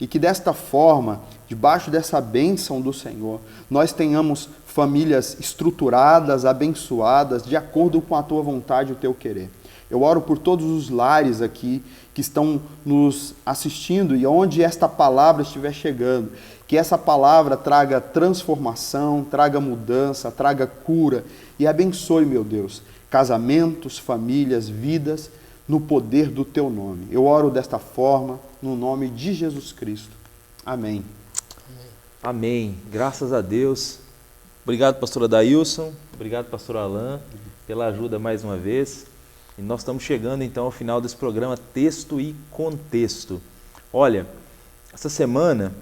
E que desta forma, debaixo dessa bênção do Senhor, nós tenhamos famílias estruturadas, abençoadas, de acordo com a Tua vontade e o Teu querer. Eu oro por todos os lares aqui que estão nos assistindo e onde esta palavra estiver chegando, que essa palavra traga transformação, traga mudança, traga cura e abençoe, meu Deus, casamentos, famílias, vidas, no poder do Teu nome. Eu oro desta forma, no nome de Jesus Cristo. Amém. Amém. Graças a Deus. Obrigado, pastor Adailson. Obrigado, pastor Alain, pela ajuda mais uma vez. E nós estamos chegando então ao final desse programa Texto e Contexto. Olha, essa semana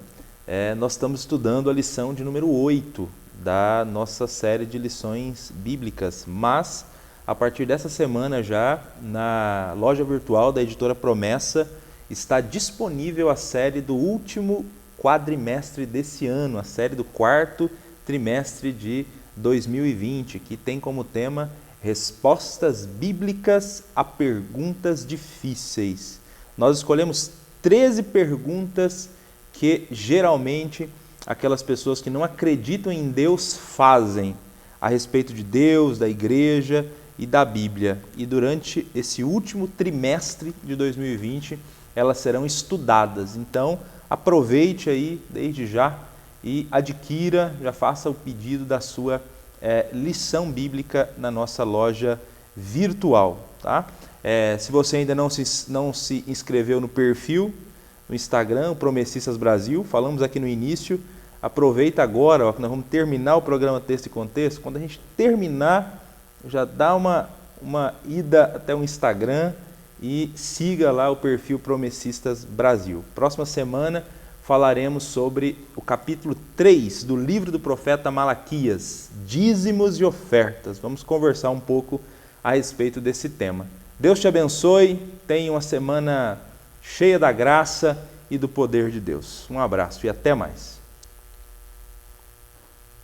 nós estamos estudando a lição de número 8 da nossa série de lições bíblicas, mas a partir dessa semana já na loja virtual da editora Promessa está disponível a série do último quadrimestre desse ano, a série do quarto trimestre de 2020, que tem como tema Respostas Bíblicas a Perguntas Difíceis. Nós escolhemos 13 perguntas que geralmente aquelas pessoas que não acreditam em Deus fazem a respeito de Deus, da igreja e da Bíblia. E durante esse último trimestre de 2020, elas serão estudadas. Então, aproveite aí desde já e adquira, já faça o pedido da sua lição bíblica na nossa loja virtual. Tá? Se você ainda não se inscreveu no perfil, no Instagram, o Promessistas Brasil, falamos aqui no início, aproveita agora, que nós vamos terminar o programa Texto e Contexto. Quando a gente terminar, já dá uma ida até o Instagram e siga lá o perfil Promessistas Brasil. Próxima semana falaremos sobre o capítulo 3 do livro do profeta Malaquias, dízimos e ofertas. Vamos conversar um pouco a respeito desse tema. Deus te abençoe, tenha uma semana cheia da graça e do poder de Deus. Um abraço e até mais.